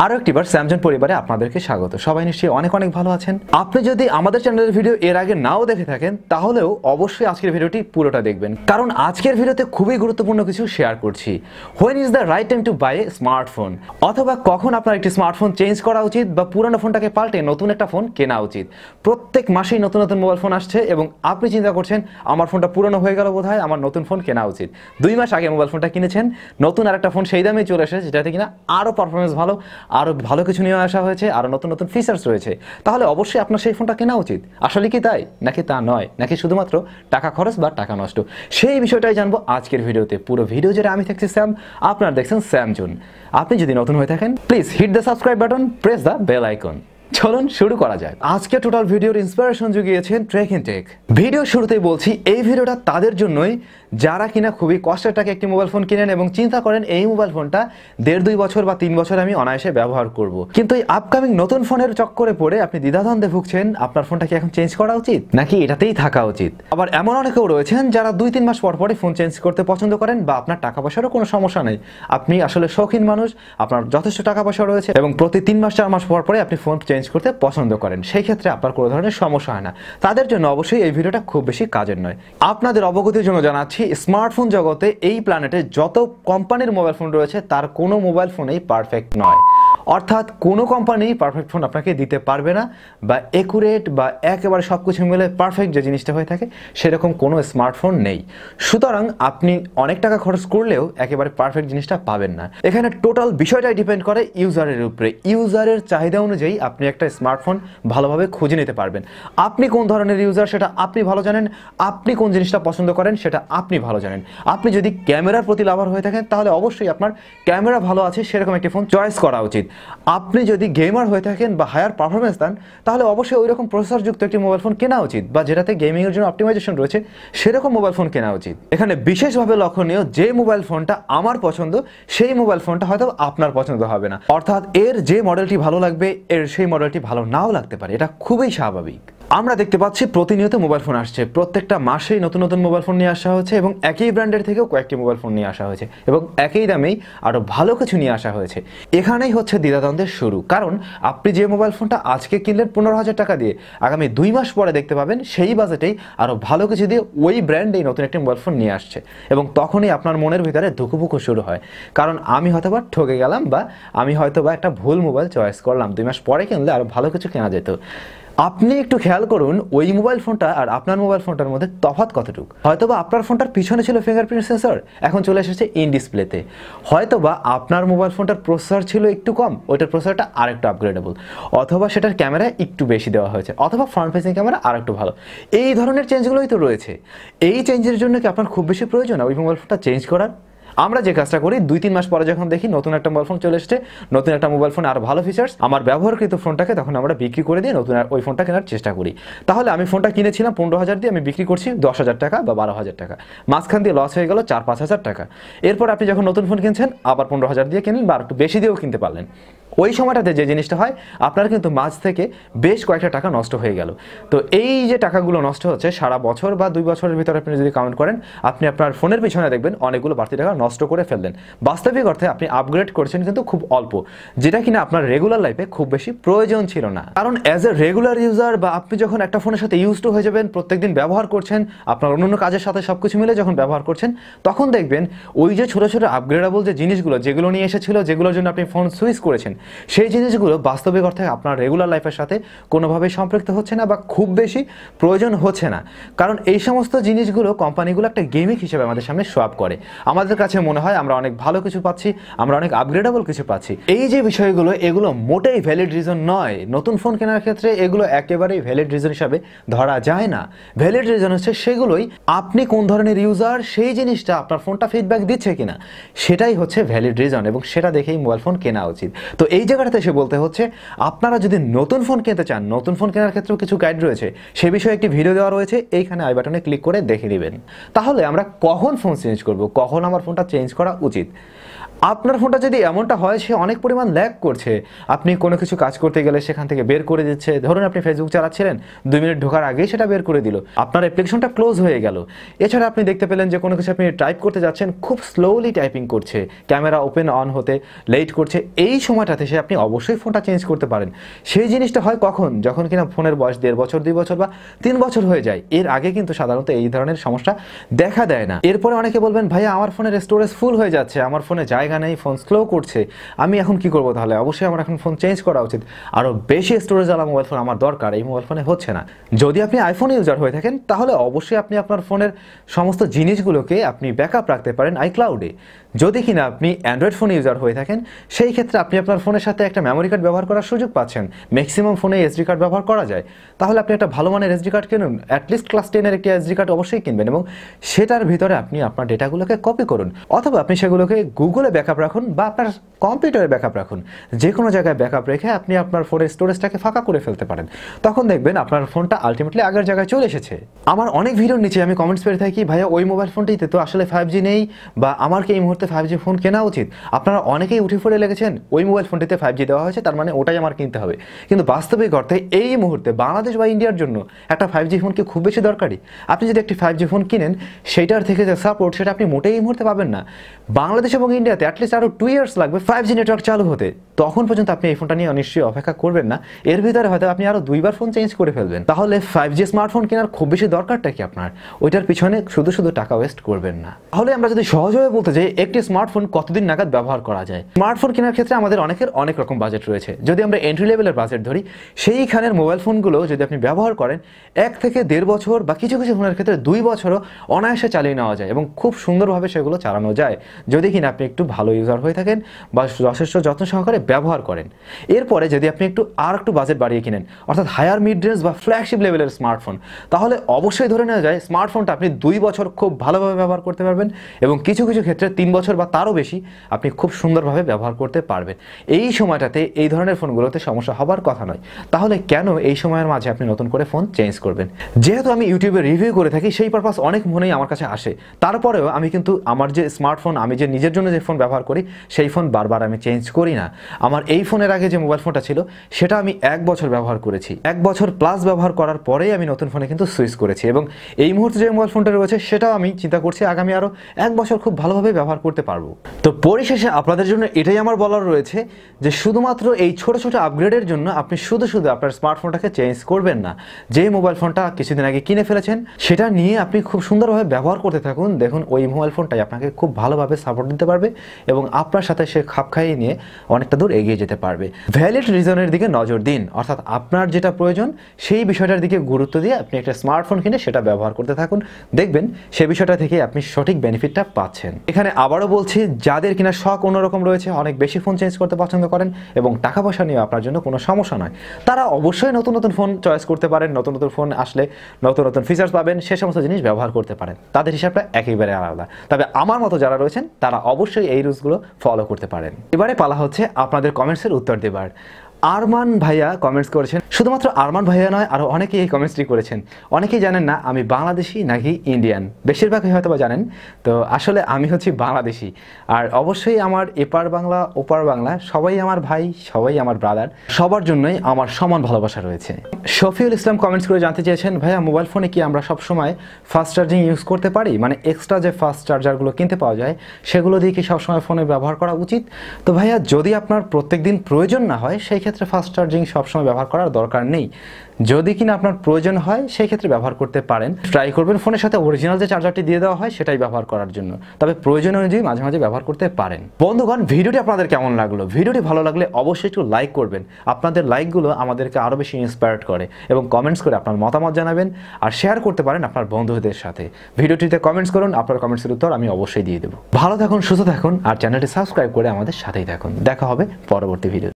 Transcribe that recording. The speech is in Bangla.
আরো একটিবার স্যামজন পরিবারে আপনাদেরকে স্বাগত। সবাই নিশ্চয়ই অনেক অনেক ভালো আছেন। আপনি যদি আমাদের চ্যানেলের ভিডিও এর আগে নাও দেখে থাকেন তাহলেও অবশ্যই আজকের ভিডিওটি পুরোটা দেখবেন, কারণ আজকের ভিডিওতে খুবই গুরুত্বপূর্ণ কিছু শেয়ার করছি। When is the right time to buy a smartphone, অথবা কখন আপনার একটি স্মার্টফোন চেঞ্জ করা উচিত বা পুরনো ফোনটাকে পাল্টে নতুন একটা ফোন কেনা উচিত। প্রত্যেক মাসেই নতুন নতুন মোবাইল ফোন আসছে এবং আপনি চিন্তা করছেন আমার ফোনটা পুরনো হয়ে গেল বোধহয়, আমার নতুন ফোন কেনা উচিত। 2 মাস আগে মোবাইল ফোনটা কিনেছেন, নতুন আরেকটা ফোন সেই দামেই চলে এসেছে যেটাতে কিনা আরও পারফরমেন্স ভালো, আরও ভালো কিছু নিয়ে আসা হয়েছে, আরও নতুন নতুন ফিচার্স রয়েছে। তাহলে অবশ্যই আপনার সেই ফোনটা কেনা উচিত। আসলে কি তাই, নাকি তা নয়, নাকি শুধুমাত্র টাকা খরচ বা টাকা নষ্ট, সেই বিষয়টাই জানবো আজকের ভিডিওতে। পুরো ভিডিও জুড়ে আমি থাকছি স্যাম, আপনারা দেখছেন স্যামজন। আপনি যদি নতুন হয়ে থাকেন please hit the subscribe button, press the bell icon. চলুন শুরু করা যায়। আজকে টোটাল ভিডিওর ইন্সপিরেশন জুগিয়েছেন ট্রেকিং টেক। ভিডিও শুরুতেই বলছি এই ভিডিওটা তাদের জন্যই যারা কিনা খুবই কষ্টের টাকা একটি মোবাইল ফোন কিনেন এবং চিন্তা করেন এই মোবাইল ফোনটা 1.5-2 বছর বা 3 বছর আমি অনায়াসে ব্যবহার করব, কিন্তু এই আপকামিং নতুন ফোনের চক্করে পড়ে আপনি দ্বিধাদ্বন্দ্বে ভুগছেন আপনার ফোনটা কি এখন চেঞ্জ করা উচিত নাকি এটাতেই থাকা উচিত। আবার এমন অনেকেও রয়েছেন যারা 2-3 মাস পর পরে ফোন চেঞ্জ করতে পছন্দ করেন, বা আপনার টাকা পয়সারও কোনো সমস্যা নেই, আপনি আসলে শৌখিন মানুষ, আপনার যথেষ্ট টাকা পয়সা রয়েছে এবং প্রতি 3 মাস 4 মাস পর পরে আপনি ফোন চেঞ্জ করতে পছন্দ করেন, সেই ক্ষেত্রে আপনার কোনো ধরনের সমস্যা হয় না। তাদের জন্য অবশ্যই এই ভিডিওটা খুব বেশি কাজের নয়। আপনাদের অবগতির জন্য জানাচ্ছি, স্মার্টফোন জগতে এই প্ল্যানেটে যত কোম্পানির মোবাইল ফোন রয়েছে তার কোনো মোবাইল ফোনেই পারফেক্ট নয়। অর্থাৎ কোনো কোম্পানি পারফেক্ট ফোন আপনাকে দিতে পারবে না, বা একুরেট বা একেবারে সব কিছু মিলে পারফেক্ট যে জিনিসটা হয়ে থাকে সেরকম কোনো স্মার্টফোন নেই। সুতরাং আপনি অনেক টাকা খরচ করলেও একেবারে পারফেক্ট জিনিসটা পাবেন না। এখানে টোটাল বিষয়টাই ডিপেন্ড করে ইউজারের উপরে। ইউজারের চাহিদা অনুযায়ী আপনি একটা স্মার্টফোন ভালোভাবে খুঁজে নিতে পারবেন। আপনি কোন ধরনের ইউজার সেটা আপনি ভালো জানেন, আপনি কোন জিনিসটা পছন্দ করেন সেটা আপনি ভালো জানেন। আপনি যদি ক্যামেরার প্রতি লাভার হয়ে থাকেন তাহলে অবশ্যই আপনার ক্যামেরা ভালো আছে সেরকম একটি ফোন চয়েস করা উচিত। আপনি যদি গেমার হয়ে থাকেন বা হায়ার পারফরমেন্স দেন তাহলে অবশ্যই ওই রকম প্রসেসরযুক্ত একটি মোবাইল ফোন কেনা উচিত, বা যেটাতে গেমিং এর জন্য অপটিমাইজেশন রয়েছে সেরকম মোবাইল ফোন কেনা উচিত। এখানে বিশেষভাবে লক্ষণীয়, যে মোবাইল ফোনটা আমার পছন্দ সেই মোবাইল ফোনটা হয়তো আপনার পছন্দ হবে না। অর্থাৎ এর যে মডেলটি ভালো লাগবে এর সেই মডেলটি ভালো নাও লাগতে পারে, এটা খুবই স্বাভাবিক। আমরা দেখতে পাচ্ছি প্রতিনিয়ত মোবাইল ফোন আসছে, প্রত্যেকটা মাসেই নতুন নতুন মোবাইল ফোন নিয়ে আসা হয়েছে এবং একই ব্র্যান্ডের থেকেও কয়েকটি মোবাইল ফোন নিয়ে আসা হয়েছে এবং একই দামেই আরও ভালো কিছু নিয়ে আসা হয়েছে। এখানেই হচ্ছে দ্বিধাদ্বন্দ্বের শুরু, কারণ আপনি যে মোবাইল ফোনটা আজকে কিনলেন 15,000 টাকা দিয়ে, আগামী 2 মাস পরে দেখতে পাবেন সেই বাজেটেই আরও ভালো কিছু দিয়ে ওই ব্র্যান্ডেই নতুন একটি মোবাইল ফোন নিয়ে আসছে, এবং তখনই আপনার মনের ভিতরে ধুকুপুকু শুরু হয়, কারণ আমি হয়তোবা ঠকে গেলাম, বা আমি হয়তোবা একটা ভুল মোবাইল চয়েস করলাম, 2 মাস পরে কিনলে আরও ভালো কিছু কেনা যেত। আপনি একটু খেয়াল করুন ওই মোবাইল ফোনটা আর আপনার মোবাইল ফোনটার মধ্যে তফাৎ কতটুকু। হয়তোবা আপনার ফোনটার পিছনে ছিল ফিঙ্গারপ্রিন্ট সেন্সর, এখন চলে এসেছে ইন ডিসপ্লেতে। হয়তোবা আপনার মোবাইল ফোনটার প্রসেসর ছিল একটু কম, ওইটার প্রসেসরটা আরেকটু আপগ্রেডেবল, অথবা সেটার ক্যামেরা একটু বেশি দেওয়া হয়েছে, অথবা ফ্রন্ট ফেসিং ক্যামেরা আরেকটু ভালো। এই ধরনের চেঞ্জগুলোই তো রয়েছে। এই চেঞ্জের জন্য কি আপনার খুব বেশি প্রয়োজন ওই মোবাইল ফোনটা চেঞ্জ করার? আমরা যে কাজটা করি, 2-3 মাস পরে যখন দেখি নতুন একটা মোবাইল ফোন চলে এসেছে, নতুন একটা মোবাইল ফোন আর ভালো ফিচার্স, আমার ব্যবহারকৃত ফোনটাকে তখন আমরা বিক্রি করে দিয়ে নতুন ওই ফোনটা কেনার চেষ্টা করি। তাহলে আমি ফোনটা কিনেছিলাম 15,000 দিয়ে, আমি বিক্রি করছি 10,000 টাকা বা 12,000 টাকা, মাঝখান দিয়ে লস হয়ে গেল 4-5 হাজার টাকা। এরপর আপনি যখন নতুন ফোন কিনছেন আবার 15,000 দিয়ে কিনলেন বা একটু বেশি দিয়েও কিনতে পারলেন। ওই সময়টাতে যে জিনিসটা হয়, আপনার কিন্তু মাঝ থেকে বেশ কয়েকটা টাকা নষ্ট হয়ে গেল। তো এই যে টাকাগুলো নষ্ট হচ্ছে সারা বছর বা 2 বছরের ভিতরে আপনি যদি কাউন্ট করেন, আপনি আপনার ফোনের পিছনে দেখবেন অনেকগুলো বাড়তি টাকা নষ্ট করে ফেললেন। বাস্তবিক অর্থে আপনি আপগ্রেড করছেন কিন্তু খুব অল্প, যেটা কিনা আপনার রেগুলার লাইফে খুব বেশি প্রয়োজন ছিল না। কারণ অ্যাজ এ রেগুলার ইউজার, বা আপনি যখন একটা ফোনের সাথে ইউজ টু হয়ে যাবেন, প্রত্যেকদিন ব্যবহার করছেন, আপনার অন্যান্য কাজের সাথে সবকিছু মিলে যখন ব্যবহার করছেন, তখন দেখবেন ওই যে ছোট ছোট আপগ্রেডেবল যে জিনিসগুলো যেগুলো নিয়ে এসেছিল, যেগুলোর জন্য আপনি ফোন সুইচ করেছেন, সেই জিনিসগুলো বাস্তবিক অর্থে আপনার রেগুলার লাইফের সাথে কোনোভাবেই সম্পৃক্ত হচ্ছে না বা খুব বেশি প্রয়োজন হচ্ছে না। কারণ এই সমস্ত জিনিসগুলো কোম্পানিগুলো একটা গেমিক হিসেবে আমাদের সামনে শো আপ করে। আমাদের কাছে মনে হয় আমরা অনেক ভালো কিছু পাচ্ছি, আমরা অনেক আপগ্রেডেবল কিছু পাচ্ছি। এই যে বিষয়গুলো, এগুলো মোটেই ভ্যালিড রিজন নয়। নতুন ফোন কেনার ক্ষেত্রে এগুলো একেবারেই ভ্যালিড রিজন হিসাবে ধরা যায় না। ভ্যালিড রিজন হচ্ছে সেগুলোই আপনি কোন ধরনের ইউজার, সেই জিনিসটা আপনার ফোনটা ফিডব্যাক দিচ্ছে কিনা, সেটাই হচ্ছে ভ্যালিড রিজন, এবং সেটা দেখেই মোবাইল ফোন কেনা উচিত। তো এই জায়গাটাতে এসে বলতে হচ্ছে, আপনারা যদি নতুন ফোন কিনতে চান, নতুন ফোন কেনার ক্ষেত্রেও কিছু গাইড রয়েছে, সে বিষয়ে একটি ভিডিও দেওয়া রয়েছে, এইখানে আই বাটনে ক্লিক করে দেখে নেবেন। তাহলে আমরা কখন ফোন চেঞ্জ করব, কখন আমার ফোনটা চেঞ্জ করা উচিত। আপনার ফোনটা যদি এমনটা হয় সে অনেক পরিমাণ ল্যাগ করছে, আপনি কোনো কিছু কাজ করতে গেলে সেখান থেকে বের করে দিচ্ছে, ধরুন আপনি ফেসবুক চালাচ্ছিলেন 2 মিনিট ঢোকার আগেই সেটা বের করে দিল, আপনার অ্যাপ্লিকেশনটা ক্লোজ হয়ে গেল। এছাড়া আপনি দেখতে পেলেন যে কোনো কিছু আপনি টাইপ করতে যাচ্ছেন, খুব স্লোলি টাইপিং করছে, ক্যামেরা ওপেন অন হতে লেট করছে, এই সময়টাতে সে আপনি অবশ্যই ফোনটা চেঞ্জ করতে পারেন। সেই জিনিসটা হয় কখন, যখন কিনা ফোনের বয়স 1.5 বছর 2 বছর বা 3 বছর হয়ে যায়। এর আগে কিন্তু সাধারণত এই ধরনের সমস্যা দেখা দেয় না। এরপরে অনেকে বলবেন ভাইয়া আমার ফোনের স্টোরেজ ফুল হয়ে যাচ্ছে, আমার ফোনে জায়গা নেই, ফোন স্লো করছে, আমি এখন কি করবো? তাহলে অবশ্যই আমার এখন ফোন চেঞ্জ করা উচিত, আরও বেশি স্টোরেজ ওয়ালা মোবাইল ফোন আমার দরকার, এই মোবাইল ফোনে হচ্ছে না। যদি আপনি আইফোন ইউজার হয়ে থাকেন তাহলে অবশ্যই আপনি আপনার ফোনের সমস্ত জিনিসগুলোকে আপনি ব্যাকআপ রাখতে পারেন আইক্লাউডে। যদি কিনা আপনি অ্যান্ড্রয়েড ফোন ইউজার হয়ে থাকেন সেই ক্ষেত্রে আপনি আপনার ফোনের সাথে একটা মেমোরি কার্ড ব্যবহার করার সুযোগ পাচ্ছেন। ম্যাক্সিমাম ফোনে এসডি কার্ড ব্যবহার করা যায়, তাহলে আপনি একটা ভালো মানের এসডি কার্ড কিনুন, অ্যাটলিস্ট ক্লাস 10-এর একটি এসডি কার্ড অবশ্যই কিনবেন এবং সেটার ভিতরে আপনি আপনার ডেটাগুলোকে কপি করুন, অথবা আপনি সেগুলোকে গুগলে ব্যাকআপ রাখুন বা আপনার কম্পিউটারে ব্যাকআপ রাখুন। যে কোনো জায়গায় ব্যাকআপ রেখে আপনি আপনার ফোনের স্টোরেজটাকে ফাঁকা করে ফেলতে পারেন, তখন দেখবেন আপনার ফোনটা আলটিমেটলি আগের জায়গায় চলে এসেছে। আমার অনেক ভিডিওর নিচে আমি কমেন্টস পেয়ে থাকি ভাইয়া ওই মোবাইল ফোনটিতে তো আসলে 5G নেই, বা আমার কি এই মুহূর্তে 5G ফোন কেনা উচিত? আপনারা অনেকেই উঠে পড়ে লেগেছেন ওই মোবাইল ফোনটিতে 5G দেওয়া হয়েছে, তার মানে ওটাই আমার কিনতে হবে। কিন্তু বাস্তবিক অর্থে এই মুহূর্তে বাংলাদেশ বা ইন্ডিয়ার জন্য একটা 5G ফোন কি খুব বেশি দরকারি? আপনি যদি একটি 5G ফোন কিনেন সেইটার থেকে যে সাপোর্ট সেটা আপনি মোটেই এই মুহূর্তে পাবেন না। বাংলাদেশ এবং ইন্ডিয়াতে অ্যাটলিস্ট আরও 2 ইয়ার্স লাগবে 5G নেটওয়ার্ক চালু হতে, তখন পর্যন্ত আপনি এই ফোনটা নিয়ে নিশ্চয়ই অপেক্ষা করবেন না। এর ভিতরে হয়তো আপনি আরও 2বার ফোন চেঞ্জ করে ফেলবেন। তাহলে 5G স্মার্টফোন কেনার খুব বেশি দরকারটা কি আপনার? ওইটার পিছনে শুধু শুধু টাকা ওয়েস্ট করবেন না। তাহলে আমরা যদি সহজভাবে বলতে যাই একটি স্মার্টফোন কতদিন নাগাদ ব্যবহার করা যায়। স্মার্টফোন কেনার ক্ষেত্রে আমাদের অনেকের অনেক রকম বাজেট রয়েছে। যদি আমরা এন্ট্রি লেভেলের বাজেট ধরি, সেইখানের মোবাইল ফোনগুলো যদি আপনি ব্যবহার করেন 1 থেকে 1.5 বছর বা কিছু কিছু ফোনের ক্ষেত্রে 2 বছরও অনায়াসে চালিয়ে নেওয়া যায় এবং খুব সুন্দরভাবে সেগুলো চালানো যায়, যদি কিনা আপনি একটু ভালো ইউজার হয়ে থাকেন বা যথেষ্ট যত্ন সহকারে ব্যবহার করেন। এরপরে যদি আপনি একটু বাজেট বাড়িয়ে কিনেন, অর্থাৎ হায়ার মিড রেঞ্জ বা ফ্ল্যাগশিপ লেভেলের স্মার্টফোন, তাহলে অবশ্যই ধরে নেওয়া যায় স্মার্টফোনটা আপনি 2 বছর খুব ভালোভাবে ব্যবহার করতে পারবেন এবং কিছু কিছু ক্ষেত্রে 3 বছর বা তারও বেশি আপনি খুব সুন্দরভাবে ব্যবহার করতে পারবেন। এই সময়টাতে এই ধরনের ফোনগুলোতে সমস্যা হবার কথা নয়, তাহলে কেন এই সময়ের মাঝে আপনি নতুন করে ফোন চেঞ্জ করবেন? যেহেতু আমি ইউটিউবে রিভিউ করে থাকি সেই পারপাস অনেক ফোনেই আমার কাছে আসে, তারপরেও আমি কিন্তু আমার যে স্মার্টফোন আমি যে নিজের জন্য যে ফোন ব্যবহার করি সেই ফোন বারবার আমি চেঞ্জ করি না। আমার এই ফোনের আগে যে মোবাইল ফোনটা ছিল সেটা আমি 1 বছর ব্যবহার করেছি, 1 বছর প্লাস ব্যবহার করার পরেই আমি নতুন ফোনে কিন্তু সুইচ করেছি এবং এই মুহূর্তে যে মোবাইল ফোনটা রয়েছে সেটাও আমি চিন্তা করছি আগামী আরও 1 বছর খুব ভালোভাবে ব্যবহার করতে পারবো। তো পরিশেষে আপনাদের জন্য এটাই আমার বলার রয়েছে যে শুধুমাত্র এই ছোট ছোট আপগ্রেডের জন্য আপনি শুধু আপনার স্মার্টফোনটাকে চেঞ্জ করবেন না। যে মোবাইল ফোনটা কিছুদিন আগে কিনে ফেলেছেন সেটা নিয়ে আপনি খুব সুন্দরভাবে ব্যবহার করতে থাকুন, দেখুন ওই মোবাইল ফোনটাই আপনাকে খুব ভালোভাবে সাপোর্ট দিতে পারবে এবং আপনার সাথে সে খাপ খাইয়ে নিয়ে অনেকটা দূর এগিয়ে যেতে পারবে। ভ্যালিড রিজনের দিকে নজর দিন, অর্থাৎ আপনার যেটা প্রয়োজন সেই বিষয়টার দিকে গুরুত্ব দিয়ে আপনি একটা স্মার্টফোন কিনে সেটা ব্যবহার করতে থাকুন, দেখবেন সে বিষয়টা থেকে আপনি সঠিক বেনিফিটটা পাচ্ছেন। এখানে আবারও বলছি, যাদের কিনা শখ অন্যরকম রয়েছে, অনেক বেশি ফোন চেঞ্জ করতে পছন্দ করেন এবং টাকা পয়সা নিয়ে আপনার জন্য কোনো সমস্যা নয়, তারা অবশ্যই নতুন নতুন ফোন চয়েস করতে পারেন। নতুন নতুন ফোন আসলে নতুন নতুন ফিচার্স পাবেন, সে সমস্ত জিনিস ব্যবহার করতে পারেন। তাদের হিসাবটা একেবারে আলাদা। তবে আমার মতো যারা রয়েছেন তারা অবশ্যই এই রুলসগুলো ফলো করতে পারেন। এবারে পালা হচ্ছে আপনাদের কমেন্টসের উত্তর দেবার। আরমান ভাইয়া কমেন্টস করেছেন, শুধুমাত্র আরমান ভাইয়া নয় আরও অনেকেই এই কমেন্টসটি করেছেন। অনেকেই জানেন না আমি বাংলাদেশি নাকি ইন্ডিয়ান, বেশিরভাগই হয়তো বা জানেন। তো আসলে আমি হচ্ছি বাংলাদেশি, আর অবশ্যই আমার এপার বাংলা ওপার বাংলা সবাই আমার ভাই, সবাই আমার ব্রাদার, সবার জন্যই আমার সমান ভালোবাসা রয়েছে। শফিউল ইসলাম কমেন্টস করে জানতে চেয়েছেন, ভাইয়া মোবাইল ফোনে কি আমরা সবসময় ফাস্ট চার্জিং ইউজ করতে পারি? মানে এক্সট্রা যে ফাস্ট চার্জারগুলো কিনতে পাওয়া যায় সেগুলো দিয়ে কি সবসময় ফোনে ব্যবহার করা উচিত? তো ভাইয়া যদি আপনার প্রত্যেকদিন প্রয়োজন না হয় সেই ক্ষেত্রে ফাস্ট চার্জিং সবসময় ব্যবহার করার দরকার নেই। যদি কিনা আপনার প্রয়োজন হয় সেই ক্ষেত্রে ব্যবহার করতে পারেন। ট্রাই করবেন ফোনের সাথে অরিজিনাল যে চার্জারটি দিয়ে দেওয়া হয় সেটাই ব্যবহার করার জন্য, তবে প্রয়োজন অনুযায়ী মাঝে মাঝে ব্যবহার করতে পারেন। বন্ধুগণ, ভিডিওটি আপনাদের কেমন লাগলো? ভিডিওটি ভালো লাগলে অবশ্যই একটু লাইক করবেন। আপনাদের লাইকগুলো আমাদেরকে আরও বেশি ইন্সপায়ার্ড করে এবং কমেন্টস করে আপনার মতামত জানাবেন আর শেয়ার করতে পারেন আপনার বন্ধুদের সাথে। ভিডিওটিতে কমেন্টস করুন, আপনার কমেন্টসের উত্তর আমি অবশ্যই দিয়ে দেবো। ভালো থাকুন, সুস্থ থাকুন আর চ্যানেলটি সাবস্ক্রাইব করে আমাদের সাথেই থাকুন। দেখা হবে পরবর্তী ভিডিও।